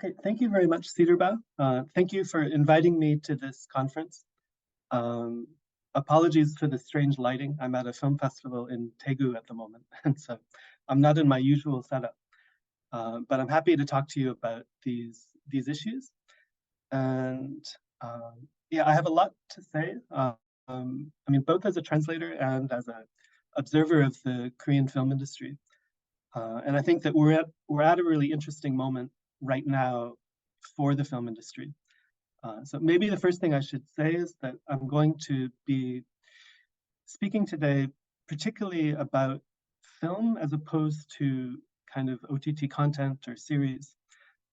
Okay, thank you very much, Cedarbow. Thank you for inviting me to this conference. Apologies for the strange lighting. I'm at a film festival in Daegu at the moment, and so I'm not in my usual setup. But I'm happy to talk to you about these issues. And yeah, I have a lot to say. I mean, both as a translator and as an observer of the Korean film industry. And I think that we're at a really interesting moment right now for the film industry. So maybe the first thing I should say is that I'm going to be speaking today particularly about film as opposed to kind of OTT content or series.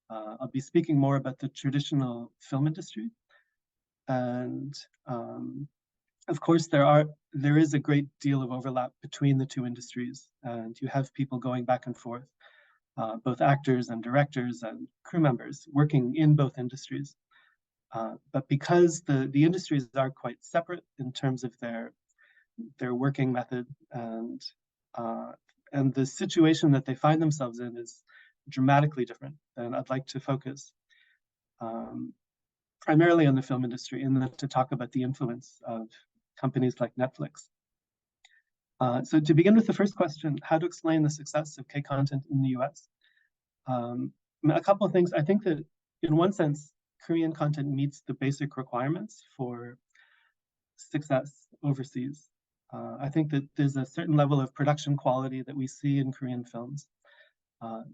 I'll be speaking more about the traditional film industry. And of course, there is a great deal of overlap between the two industries, and you have people going back and forth, both actors and directors and crew members working in both industries. But because the industries are quite separate in terms of their working method, and the situation that they find themselves in is dramatically different, and I'd like to focus primarily on the film industry and to talk about the influence of companies like Netflix. So to begin with the first question, how to explain the success of K-content in the US? A couple of things. I think that in one sense, Korean content meets the basic requirements for success overseas. I think that there's a certain level of production quality that we see in Korean films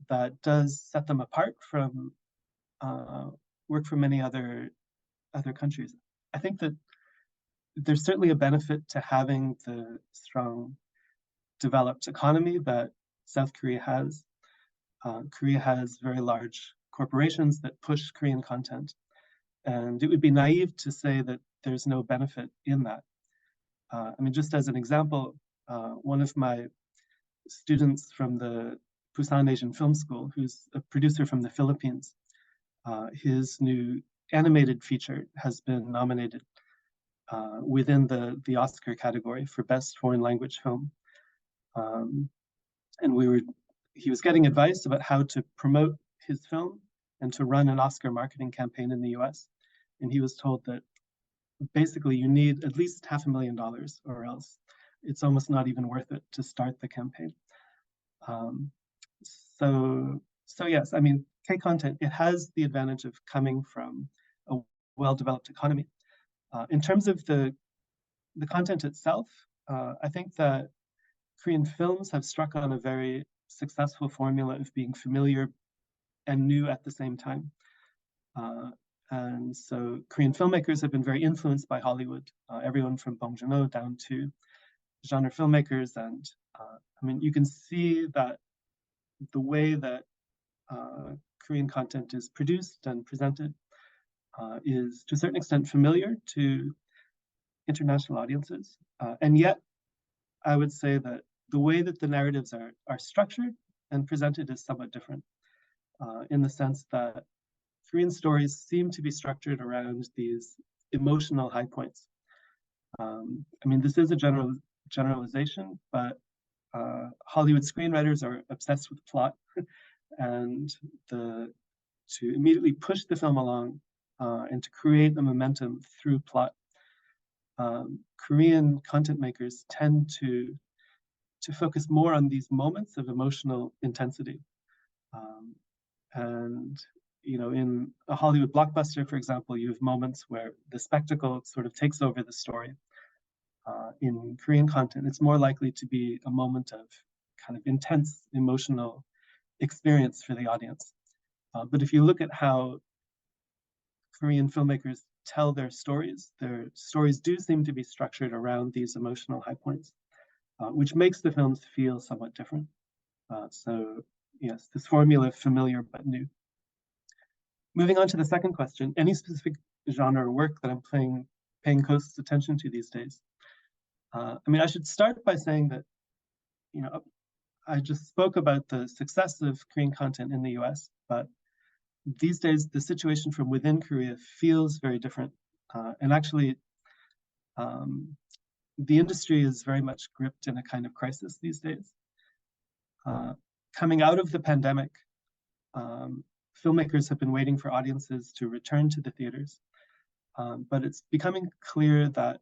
that does set them apart from work from many other countries. I think that there's certainly a benefit to having the strong developed economy that South Korea has. Korea has very large corporations that push Korean content, and it would be naive to say that there's no benefit in that. I mean, just as an example, one of my students from the Busan Asian Film School, who's a producer from the Philippines, his new animated feature has been nominated within the Oscar category for Best Foreign Language Film. And he was getting advice about how to promote his film and to run an Oscar marketing campaign in the US. And he was told that basically you need at least $500,000 or else it's almost not even worth it to start the campaign. So yes, I mean, K-content, it has the advantage of coming from a well-developed economy. In terms of the content itself, I think that Korean films have struck on a very successful formula of being familiar and new at the same time. And so Korean filmmakers have been very influenced by Hollywood, everyone from Bong Joon-ho down to genre filmmakers. And I mean, you can see that the way that Korean content is produced and presented is to a certain extent familiar to international audiences. And yet, I would say that the way that the narratives are structured and presented is somewhat different, in the sense that Korean stories seem to be structured around these emotional high points. I mean, this is a generalization, but Hollywood screenwriters are obsessed with plot and to immediately push the film along and to create the momentum through plot. Korean content makers tend to focus more on these moments of emotional intensity. And you know, in a Hollywood blockbuster, for example, you have moments where the spectacle sort of takes over the story. In Korean content, it's more likely to be a moment of kind of intense emotional experience for the audience. But if you look at how Korean filmmakers tell their stories do seem to be structured around these emotional high points, which makes the films feel somewhat different. So yes, this formula is familiar but new. Moving on to the second question, any specific genre or work that I'm paying close attention to these days? I mean, I should start by saying that, you know, I just spoke about the success of Korean content in the US, but these days the situation from within Korea feels very different. And actually, the industry is very much gripped in a kind of crisis these days. Coming out of the pandemic, filmmakers have been waiting for audiences to return to the theaters. But it's becoming clear that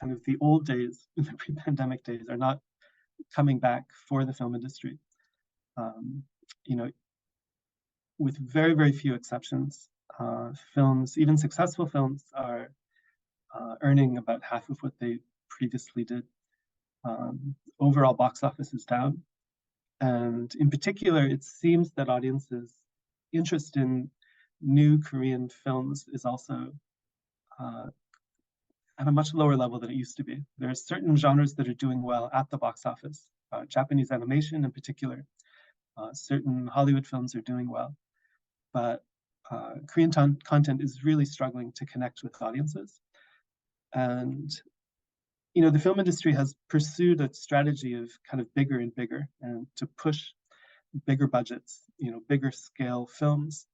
kind of the old days, the pre-pandemic days, are not coming back for the film industry. You know, with very, very few exceptions, films, even successful films, are earning about half of what they previously did. Overall box office is down. And in particular, it seems that audiences' interest in new Korean films is also at a much lower level than it used to be. There are certain genres that are doing well at the box office, Japanese animation in particular. Certain Hollywood films are doing well, but Korean content is really struggling to connect with audiences. And you know, the film industry has pursued a strategy of kind of bigger and bigger, and to push bigger budgets, you know, bigger scale films,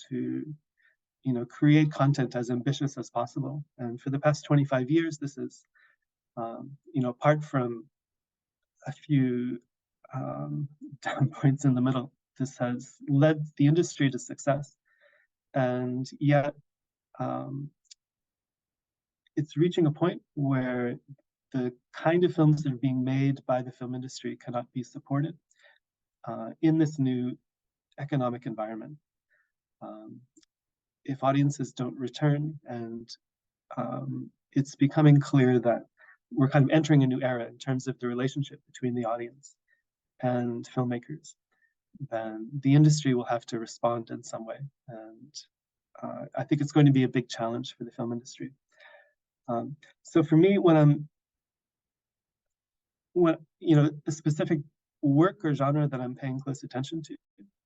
to, you know, create content as ambitious as possible. And for the past 25 years, this is, you know, apart from a few down points in the middle, this has led the industry to success. And yet, it's reaching a point where the kind of films that are being made by the film industry cannot be supported in this new economic environment. If audiences don't return, and it's becoming clear that we're kind of entering a new era in terms of the relationship between the audience and filmmakers, then the industry will have to respond in some way. And I think it's going to be a big challenge for the film industry. So for me, when you know, a specific work or genre that I'm paying close attention to,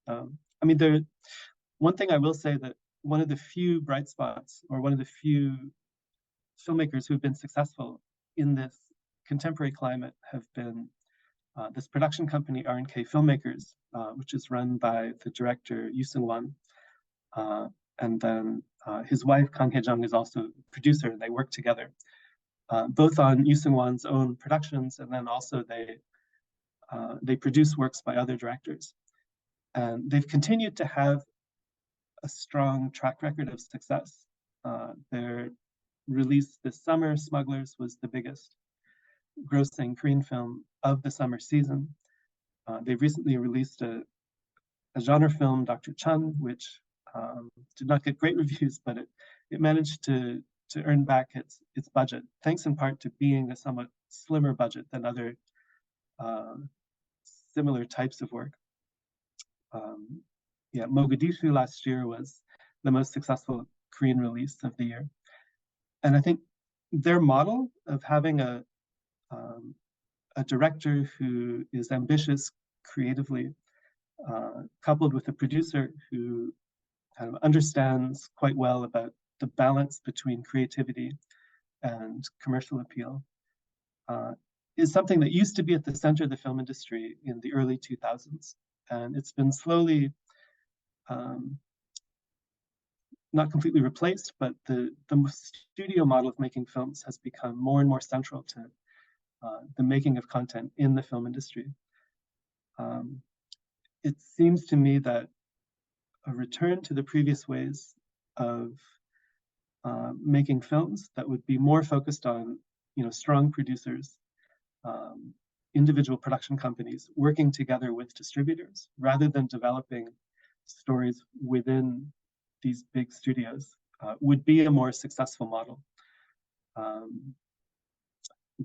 I mean, one thing I will say, that one of the few bright spots, or one of the few filmmakers who've been successful in this contemporary climate, have been this production company, R&K Filmmakers, which is run by the director Yoo Seung-won, and then his wife Kang Hae-jung is also a producer, and they work together, both on Yoo Seung-won's own productions, and then also they produce works by other directors. And they've continued to have a strong track record of success. Their release this summer, Smugglers, was the biggest grossing Korean film of the summer season. They've recently released a genre film, Dr. Chun, which did not get great reviews, but it managed to earn back its budget, thanks in part to being a somewhat slimmer budget than other similar types of work. Yeah, Mogadishu last year was the most successful Korean release of the year. And I think their model of having a director who is ambitious creatively, coupled with a producer who kind of understands quite well about the balance between creativity and commercial appeal, is something that used to be at the center of the film industry in the early 2000s. And it's been slowly, not completely replaced, but the studio model of making films has become more and more central to the making of content in the film industry. It seems to me that a return to the previous ways of making films that would be more focused on, you know, strong producers, individual production companies working together with distributors, rather than developing stories within these big studios, would be a more successful model.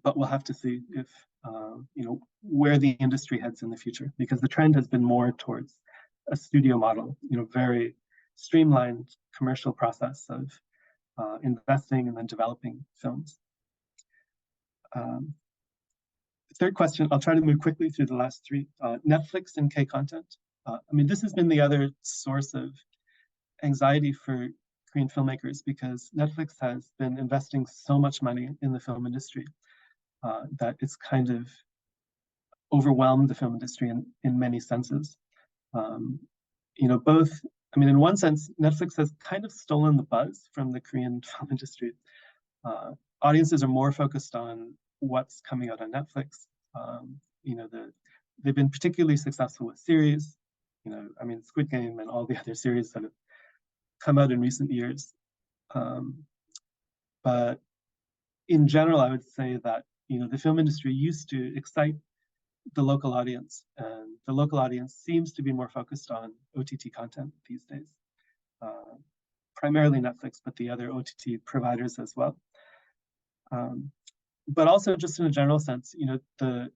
But we'll have to see if, you know, where the industry heads in the future, because the trend has been more towards a studio model, you know, very streamlined commercial process of investing and then developing films. Third question, I'll try to move quickly through the last three. Netflix and K-content. I mean, this has been the other source of anxiety for Korean filmmakers, because Netflix has been investing so much money in the film industry that it's kind of overwhelmed the film industry in many senses. You know, both, I mean, in one sense, Netflix has kind of stolen the buzz from the Korean film industry. Audiences are more focused on what's coming out on Netflix. You know, they've been particularly successful with series. I mean, Squid Game and all the other series that have come out in recent years. But in general, I would say that, the film industry used to excite the local audience, and the local audience seems to be more focused on OTT content these days. Primarily Netflix, but the other OTT providers as well. But also just in a general sense, the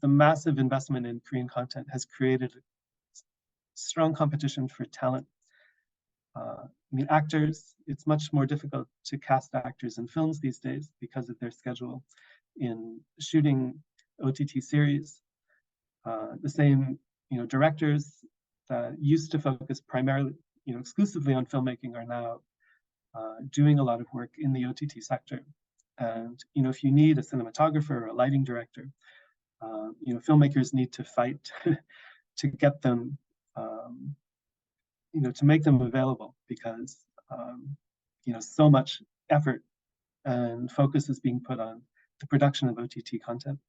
massive investment in Korean content has created strong competition for talent. I mean, actors, it's much more difficult to cast actors in films these days because of their schedule in shooting OTT series. The same, directors that used to focus primarily, exclusively on filmmaking are now doing a lot of work in the OTT sector. And, if you need a cinematographer or a lighting director, filmmakers need to fight to get them, to make them available, because, so much effort and focus is being put on the production of OTT content.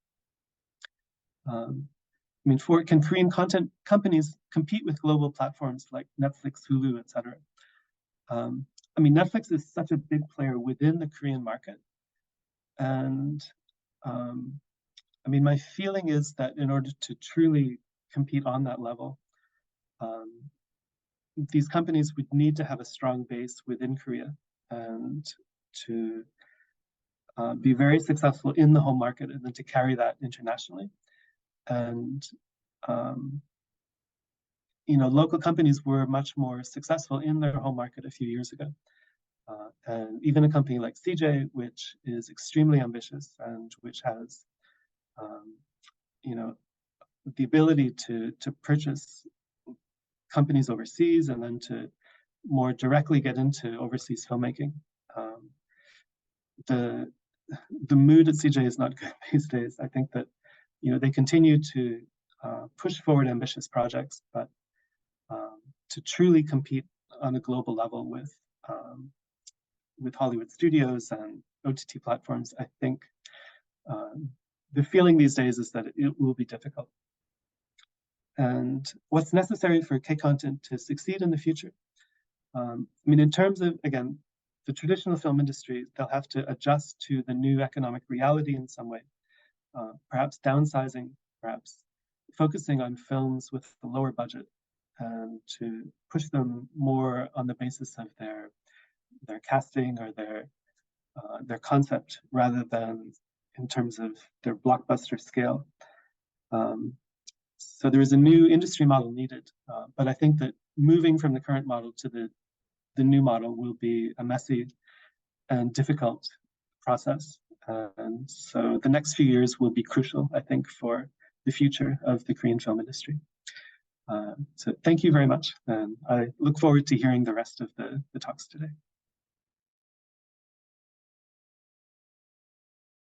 I mean, can Korean content companies compete with global platforms like Netflix, Hulu, etc.? I mean, Netflix is such a big player within the Korean market. And I mean, my feeling is that in order to truly compete on that level, these companies would need to have a strong base within Korea and to be very successful in the home market, and then to carry that internationally. And local companies were much more successful in their home market a few years ago. And even a company like CJ, which is extremely ambitious and which has, the ability to purchase companies overseas and then to more directly get into overseas filmmaking. The mood at CJ is not good these days. I think that, they continue to push forward ambitious projects, but to truly compete on a global level with Hollywood studios and OTT platforms, I think the feeling these days is that it will be difficult. And what's necessary for K-content to succeed in the future? I mean, in terms of, again, the traditional film industry, they'll have to adjust to the new economic reality in some way, perhaps downsizing, perhaps focusing on films with a lower budget, and to push them more on the basis of their casting or their concept, rather than in terms of their blockbuster scale. So there is a new industry model needed, but I think that moving from the current model to the new model will be a messy and difficult process. And so the next few years will be crucial, I think, for the future of the Korean film industry. So thank you very much, and I look forward to hearing the rest of the talks today.